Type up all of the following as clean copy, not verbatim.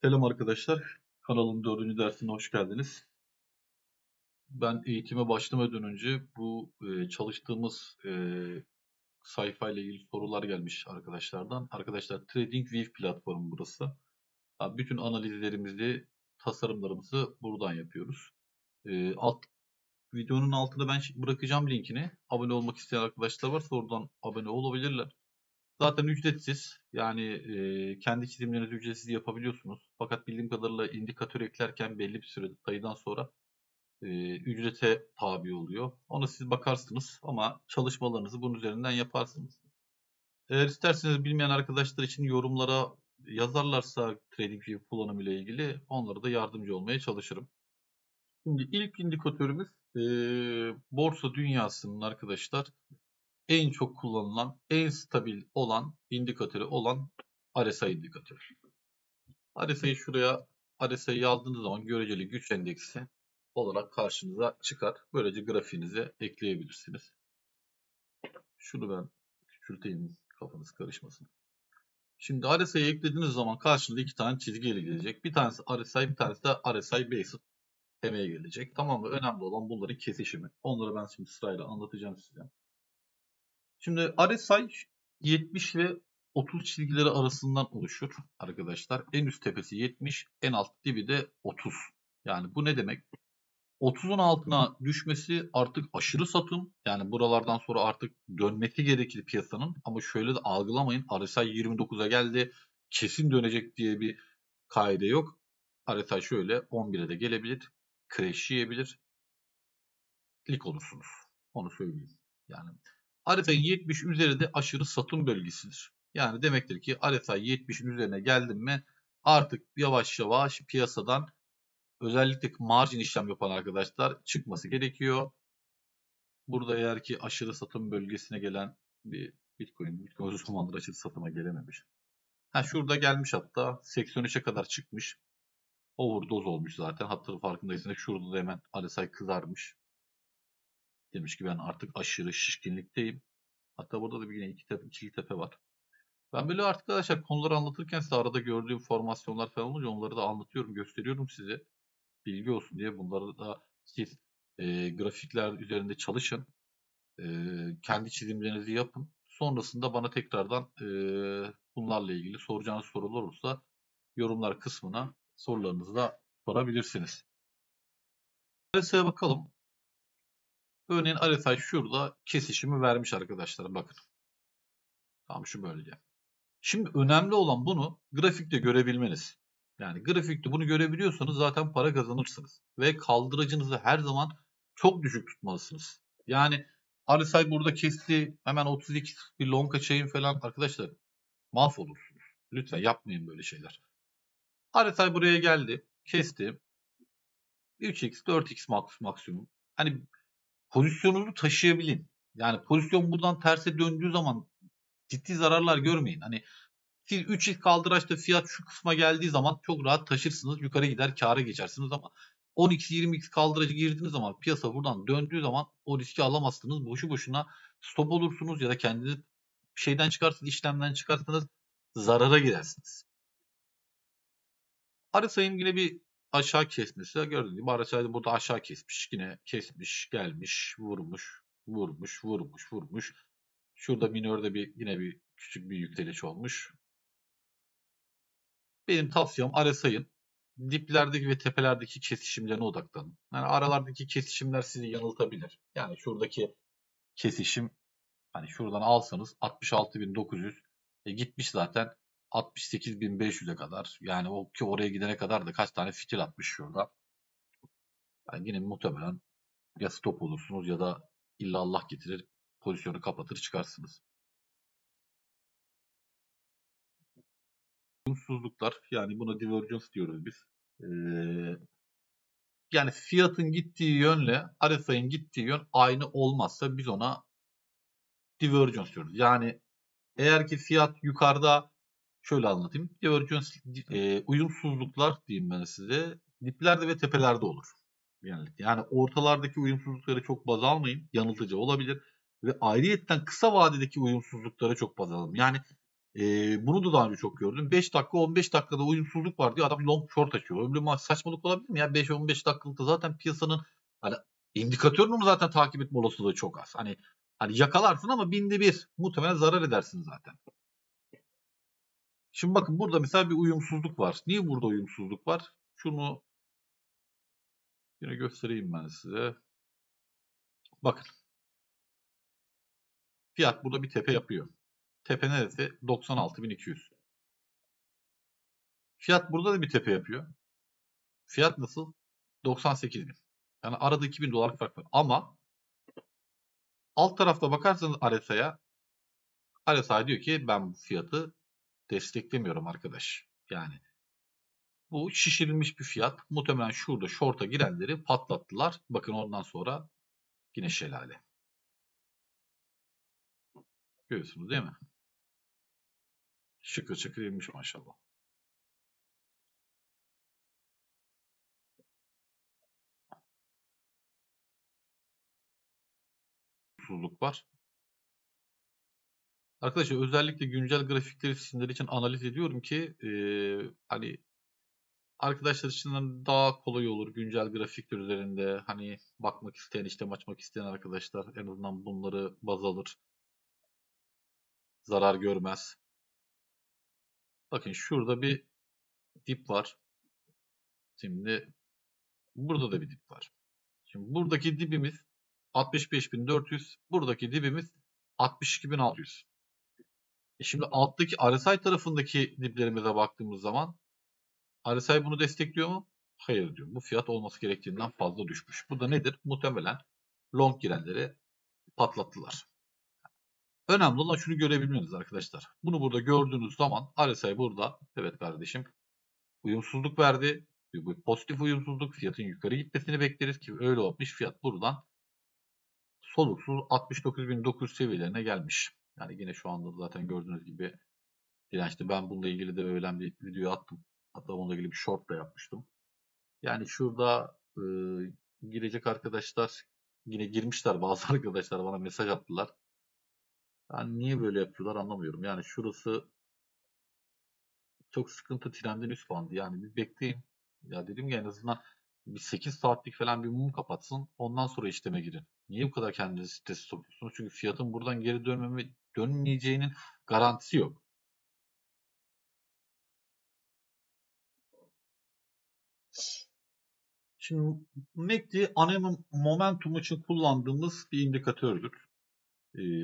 Selam arkadaşlar. Kanalın 4. dersine hoş geldiniz. Ben eğitime başlamadan önce bu çalıştığımız sayfayla ilgili sorular gelmiş arkadaşlardan. Arkadaşlar TradingView platformu burası. Bütün analizlerimizi, tasarımlarımızı buradan yapıyoruz. Videonun altına ben bırakacağım linkini. Abone olmak isteyen arkadaşlar varsa oradan abone olabilirler. Zaten ücretsiz. Yani kendi çizimlerinizi ücretsiz yapabiliyorsunuz. Fakat bildiğim kadarıyla indikatör eklerken belli bir süre sayıdan sonra ücrete tabi oluyor. Ona siz bakarsınız ama çalışmalarınızı bunun üzerinden yaparsınız. Eğer isterseniz bilmeyen arkadaşlar için yorumlara yazarlarsa TradingView kullanımı ile ilgili onlara da yardımcı olmaya çalışırım. Şimdi ilk indikatörümüz borsa dünyasının arkadaşlar en çok kullanılan, en stabil olan indikatörü olan RSI indikatörü. RSI'yi şuraya RSI'yi yazdığınız zaman göreceli güç endeksi olarak karşınıza çıkar. Böylece grafiğinize ekleyebilirsiniz. Şunu ben küçülteyim kafanız karışmasın. Şimdi RSI'yi eklediğiniz zaman karşınıza iki tane çizgi gelecek. Bir tanesi RSI, bir tanesi de RSI Basic TM'ye gelecek. Tamam mı? Önemli olan bunların kesişimi. Onları ben şimdi sırayla anlatacağım size. Şimdi RSI 70 ve 30 çizgileri arasından oluşur arkadaşlar. En üst tepesi 70, en alt dibi de 30. Yani bu ne demek? 30'un altına düşmesi artık aşırı satım. Yani buralardan sonra artık dönmesi gerekir piyasanın. Ama şöyle de algılamayın. RSI 29'a geldi. Kesin dönecek diye bir kaide yok. RSI şöyle 11'e de gelebilir. Crash yiyebilir. Lik olursunuz. Onu söyleyeyim. Yani RSI 70 üzeri de aşırı satım bölgesidir. Yani demektir ki RSI 70'in üzerine geldim mi artık yavaş yavaş piyasadan özellikle margin işlem yapan arkadaşlar çıkması gerekiyor. Burada eğer ki aşırı satım bölgesine gelen bir Bitcoin uzun zamandır aşırı satıma gelememiş. Şurada gelmiş hatta 83'e kadar çıkmış. Overdose olmuş zaten. Hatta farkındaysanız şurada da hemen RSI kızarmış. Demiş ki ben artık aşırı şişkinlikteyim. Hatta burada da bir yine ikili tepe var. Ben böyle arkadaşlar konuları anlatırken size arada gördüğüm formasyonlar falan olunca onları da anlatıyorum, gösteriyorum size. Bilgi olsun diye bunları da siz grafikler üzerinde çalışın. Kendi çizimlerinizi yapın. Sonrasında bana tekrardan bunlarla ilgili soracağınız sorular olursa yorumlar kısmına sorularınızı da sorabilirsiniz. RSI'ye bakalım. Örneğin RSI şurada kesişimi vermiş arkadaşlar. Bakın. Tam şu bölge. Şimdi önemli olan bunu grafikte görebilmeniz. Yani grafikte bunu görebiliyorsanız zaten para kazanırsınız. Ve kaldırıcınızı her zaman çok düşük tutmalısınız. Yani RSI burada kesti. Hemen 32 bir long açayım falan. Arkadaşlar mahvolursunuz. Lütfen yapmayın böyle şeyler. RSI buraya geldi. Kesti. 3x 4x maksimum. Hani pozisyonunuzu taşıyabilin. Yani pozisyon buradan terse döndüğü zaman ciddi zararlar görmeyin. Hani siz 3x kaldıraçta fiyat şu kısma geldiği zaman çok rahat taşırsınız. Yukarı gider kâra geçersiniz ama 10x 20x kaldıracı girdiğiniz zaman piyasa buradan döndüğü zaman o riski alamazsınız. Boşu boşuna stop olursunuz ya da kendinizi şeyden çıkarsınız, işlemden çıkarsanız zarara girersiniz. RSI'nin yine bir aşağı kesmesi. Gördüğünüz gibi RSI burada aşağı kesmiş. Yine kesmiş, gelmiş, vurmuş, vurmuş, vurmuş, vurmuş. Şurada minörde yine bir küçük bir yükseliş olmuş. Benim tavsiyem RSI'nin diplerdeki ve tepelerdeki kesişimlerine odaklanın. Yani aralardaki kesişimler sizi yanıltabilir. Yani şuradaki kesişim hani şuradan alsanız 66.900 gitmiş zaten 68.500'e kadar. Yani o ki oraya gidene kadar da kaç tane fitil atmış şurada. Yani yine muhtemelen ya stop olursunuz ya da illa Allah getirir pozisyonu kapatır çıkarsınız. Uyumsuzluklar yani buna divergence diyoruz biz. Yani fiyatın gittiği yönle RSI'nin gittiği yön aynı olmazsa biz ona divergence diyoruz. Yani eğer ki fiyat yukarıda şöyle anlatayım. Divergence uyumsuzluklar diyeyim ben size. Diplerde ve tepelerde olur. Yani ortalardaki uyumsuzlukları çok baz almayın. Yanıltıcı olabilir. Ve ayrıyetten kısa vadedeki uyumsuzlukları çok baz alın. Yani Bunu da daha önce çok gördüm. 5 dakika 15 dakikada uyumsuzluk var diye adam long short açıyor. Öyle bir saçmalık olabilir mi ya? 5-15 dakikalıkta zaten piyasanın hani indikatörünü zaten takip etme olasılığı çok az. Hani yakalarsın ama binde bir muhtemelen zarar edersin zaten. Şimdi bakın burada mesela bir uyumsuzluk var. Niye burada uyumsuzluk var? Şunu yine göstereyim ben size. Bakın fiyat burada bir tepe yapıyor. Tepe neresi? 96.200. Fiyat burada da bir tepe yapıyor. Fiyat nasıl? 98.000. Yani arada 2.000 dolar fark var. Ama alt tarafta bakarsanız RSI'ya, RSI diyor ki ben bu fiyatı desteklemiyorum arkadaş. Yani bu şişirilmiş bir fiyat. Muhtemelen şurada short'a girenleri patlattılar. Bakın ondan sonra yine şelale. Görüyorsunuz değil mi? Şıkır şıkır inmiş maşallah. Susuzluk var. Arkadaşlar özellikle güncel grafikleri sizler için analiz ediyorum ki hani arkadaşlar için daha kolay olur güncel grafikler üzerinde hani bakmak isteyen işlem açmak isteyen arkadaşlar en azından bunları baz alır, zarar görmez. Bakın şurada bir dip var. Şimdi burada da bir dip var. Şimdi buradaki dibimiz 65.400, buradaki dibimiz 62.600. Şimdi alttaki RSI tarafındaki diplerimize baktığımız zaman RSI bunu destekliyor mu? Hayır diyor. Bu fiyat olması gerektiğinden fazla düşmüş. Bu da nedir? Muhtemelen long girenleri patlattılar. Önemli olan şunu görebilmeniz arkadaşlar. Bunu burada gördüğünüz zaman RSI burada evet kardeşim uyumsuzluk verdi. Bu pozitif uyumsuzluk fiyatın yukarı gitmesini bekleriz ki öyle olmuş. Fiyat buradan soluksuz 69.900 seviyelerine gelmiş. Yani yine şu anda zaten gördüğünüz gibi dirençte ben bununla ilgili de öğlen bir video attım. Hatta bununla ilgili bir short da yapmıştım. Yani şurada girecek arkadaşlar yine girmişler bazı arkadaşlar bana mesaj attılar. Yani niye böyle yapıyorlar anlamıyorum. Yani şurası çok sıkıntı trendin üst bandı. Yani bir bekleyin. Ya dedim ki en azından bir 8 saatlik falan bir mum kapatsın. Ondan sonra işleme girin. Niye bu kadar kendinizi strese sokuyorsunuz? Çünkü fiyatın buradan geri dönmeyeceğinin garantisi yok. Şimdi MACD ana momentum için kullandığımız bir indikatördür.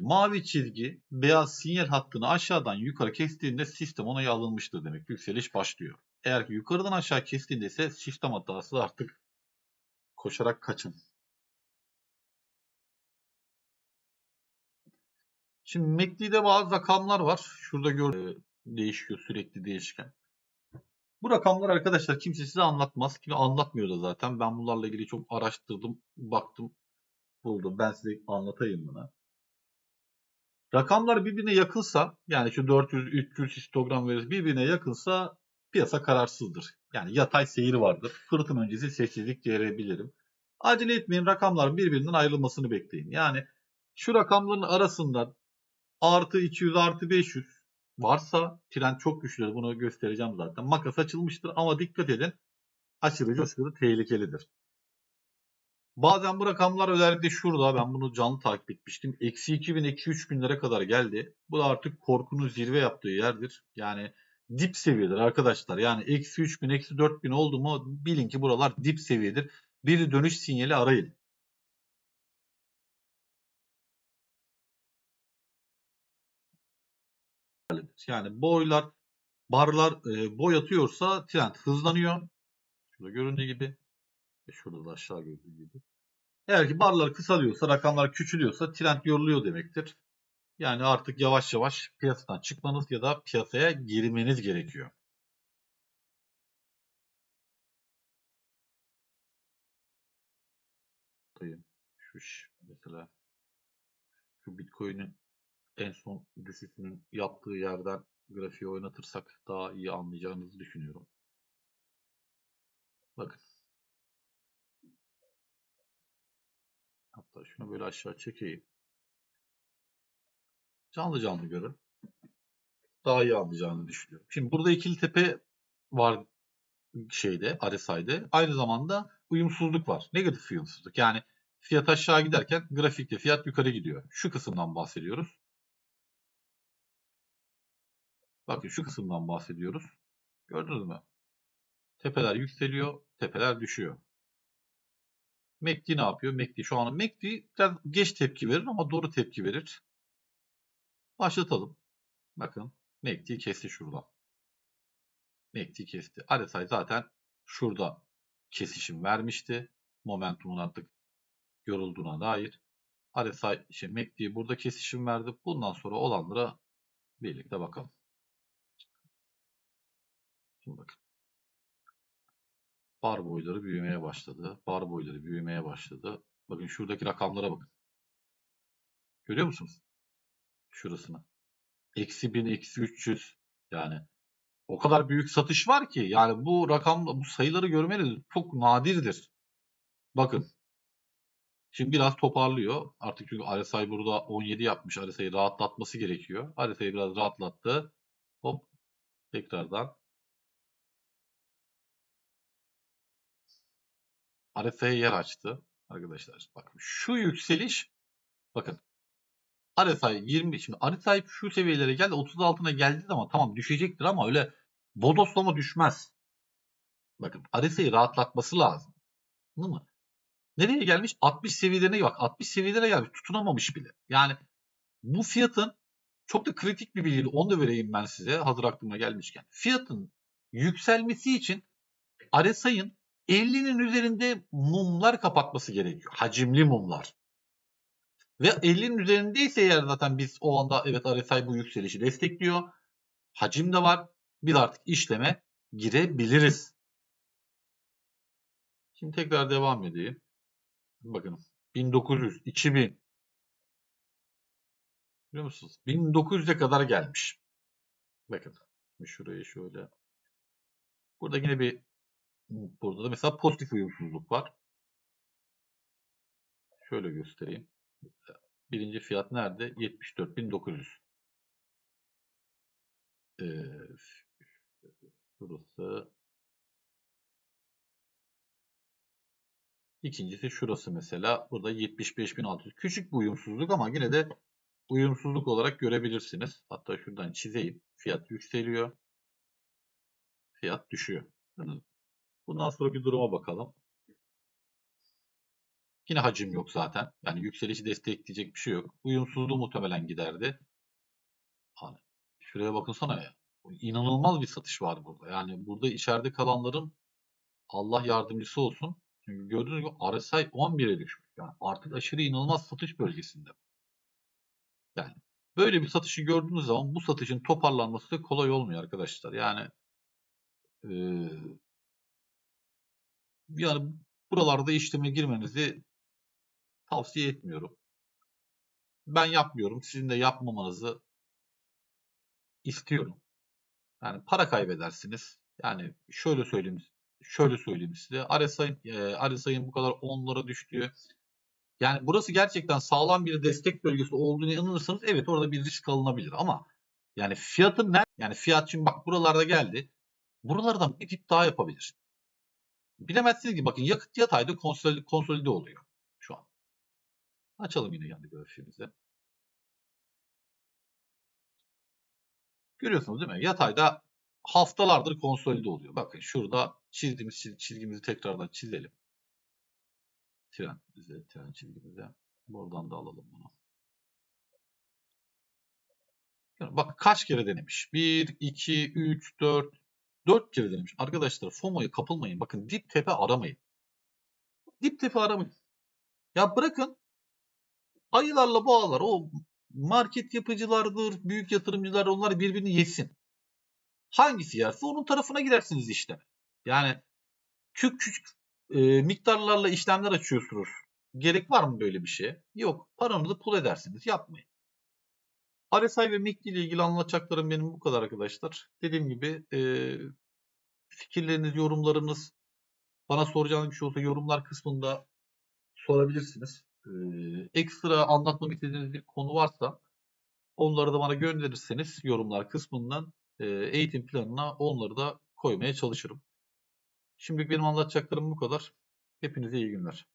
Mavi çizgi beyaz sinyal hattını aşağıdan yukarı kestiğinde sistem onayı alınmıştır demek. Yükseliş başlıyor. Eğer ki yukarıdan aşağı kestiğinde ise sistem hatası artık koşarak kaçın. Şimdi MACD'de bazı rakamlar var. Şurada değişiyor sürekli değişken. Bu rakamlar arkadaşlar kimse size anlatmaz. Kimi anlatmıyor da zaten. Ben bunlarla ilgili çok araştırdım, baktım, buldum. Ben size anlatayım bunu. Rakamlar birbirine yakınsa yani şu 400-300 histogram verisi birbirine yakınsa piyasa kararsızdır. Yani yatay seyir vardır. Fırtın öncesi sessizlik diyebilirim. Acele etmeyin rakamların birbirinden ayrılmasını bekleyin. Yani şu rakamların arasında artı 200 artı 500 varsa trend çok güçlüdür. Bunu göstereceğim zaten. Makas açılmıştır ama dikkat edin aşırı coşkulu tehlikelidir. Bazen bu rakamlar özellikle şurada ben bunu canlı takip etmiştim. Eksi 2000, eksi 3000'lere kadar geldi. Bu da artık korkunun zirve yaptığı yerdir. Yani dip seviyedir arkadaşlar. Yani eksi 3000, eksi 4000 oldu mu bilin ki buralar dip seviyedir. Bir dönüş sinyali arayın. Yani barlar boy atıyorsa trend hızlanıyor. Şurada göründüğü gibi. Şurada da aşağı gördüğü gibi. Eğer ki barlar kısalıyorsa, rakamlar küçülüyorsa trend yoruluyor demektir. Yani artık yavaş yavaş piyasadan çıkmanız ya da piyasaya girmeniz gerekiyor. Mesela şu Bitcoin'in en son düşüşünün yaptığı yerden grafiği oynatırsak daha iyi anlayacağınızı düşünüyorum. Bakın. Hatta şunu böyle aşağı çekeyim. Canlı canlı görün. daha iyi anlayacağını düşünüyorum. Şimdi burada ikili tepe var RSI'de. Aynı zamanda uyumsuzluk var. Negatif uyumsuzluk. Yani fiyat aşağı giderken grafikte fiyat yukarı gidiyor. Şu kısımdan bahsediyoruz. Bakın şu kısımdan bahsediyoruz. Gördünüz mü? Tepeler yükseliyor, tepeler düşüyor. MACD ne yapıyor? MACD şu an MACD biraz geç tepki verir ama doğru tepki verir. Başlatalım. Bakın MACD kesti şurada. MACD kesti. RSI zaten şurada kesişim vermişti. Momentumun artık yorulduğuna dair. RSI MACD burada kesişim verdi. Bundan sonra olanlara birlikte bakalım. Şimdi bakın. Bar boyları büyümeye başladı. Bar boyları büyümeye başladı. Bakın şuradaki rakamlara bakın. Görüyor musunuz? Şurasını. Eksi 1000, eksi 300. Yani o kadar büyük satış var ki yani bu rakam, bu sayıları görmeniz çok nadirdir. Bakın. Şimdi biraz toparlıyor. Artık çünkü RSI burada 17 yapmış. RSI'yi rahatlatması gerekiyor. RSI'yi biraz rahatlattı. Hop. Tekrardan. RSI'ye yer açtı. Arkadaşlar bakın şu yükseliş, bakın RSI 20, şimdi RSI şu seviyelere geldi, 30 altına geldiği zaman tamam düşecektir ama öyle bodoslama düşmez. Bakın RSI'yi rahatlatması lazım. Değil mi? Nereye gelmiş? 60 seviyelerine bak. 60 seviyelere gelmiş. Tutunamamış bile. Yani bu fiyatın çok da kritik bir bilgi. Onu da vereyim ben size. Hazır aklıma gelmişken. Fiyatın yükselmesi için RSI'nin 50'nin üzerinde mumlar kapatması gerekiyor. Hacimli mumlar. Ve 50'nin üzerindeyse eğer zaten biz o anda evet RSI bu yükselişi destekliyor. Hacim de var. Biz artık işleme girebiliriz. Şimdi tekrar devam edeyim. Bakın 1900, 2000, biliyor musunuz? 1900'e kadar gelmiş. Bakın şurayı şöyle. Burada yine burada da mesela pozitif uyumsuzluk var. Şöyle göstereyim. Birinci fiyat nerede? 74.900. Burası. İkincisi şurası mesela. Burada 75.600. Küçük bir uyumsuzluk ama yine de uyumsuzluk olarak görebilirsiniz. Hatta şuradan çizeyim. Fiyat yükseliyor. Fiyat düşüyor. Bundan sonra bir duruma bakalım. Yine hacim yok zaten. Yani yükselişi destekleyecek bir şey yok. Uyumsuzluğu muhtemelen giderdi. Hani şuraya bakınsana ya. İnanılmaz bir satış var burada. Yani burada içeride kalanların Allah yardımcısı olsun. Çünkü gördüğünüz gibi RSI 11'e düşmüş. Yani artık aşırı inanılmaz satış bölgesinde. Yani böyle bir satışı gördüğünüz zaman bu satışın toparlanması da kolay olmuyor arkadaşlar. Yani buralarda işleme girmenizi tavsiye etmiyorum. Ben yapmıyorum. Sizin de yapmamanızı istiyorum. Yani para kaybedersiniz. Yani şöyle söyleyeyim size. RSI'nin bu kadar 10'lara düştüğü, yani burası gerçekten sağlam bir destek bölgesi olduğunu inanırsanız evet orada bir risk alınabilir ama yani yani fiyat şimdi bak buralarda geldi. Buralardan bir dip daha yapabilir. Bilemezsiniz ki bakın yakıt yatayda konsolide oluyor şu an. Açalım yine kendi grafiğimizi. Görüyorsunuz değil mi? Yatayda haftalardır konsolide oluyor. Bakın şurada çizdiğimiz çizgimizi tekrardan çizelim. Tren çizgimizi. Buradan da alalım bunu. Bak kaç kere denemiş. 1, 2, 3, 4. 4 kere denemiş. Arkadaşlar FOMO'ya kapılmayın. Bakın dip tepe aramayın. Dip tepe aramayın. Ya bırakın ayılarla boğalar, o market yapıcılardır, büyük yatırımcılar, onlar birbirini yesin. Hangisi yerse onun tarafına gidersiniz işte. Yani küçük küçük miktarlarla işlemler açıyorsunuz. Gerek var mı böyle bir şeye? Yok. Paranızı pul edersiniz. Yapmayın. RSI ve MACD ile ilgili anlatacaklarım benim bu kadar arkadaşlar. Dediğim gibi fikirleriniz, yorumlarınız, bana soracağınız bir şey olsa yorumlar kısmında sorabilirsiniz. Ekstra anlatmam istediğiniz bir konu varsa Onları da bana gönderirseniz yorumlar kısmından eğitim planına onları da koymaya çalışırım. Şimdilik benim anlatacaklarım bu kadar. Hepinize iyi günler.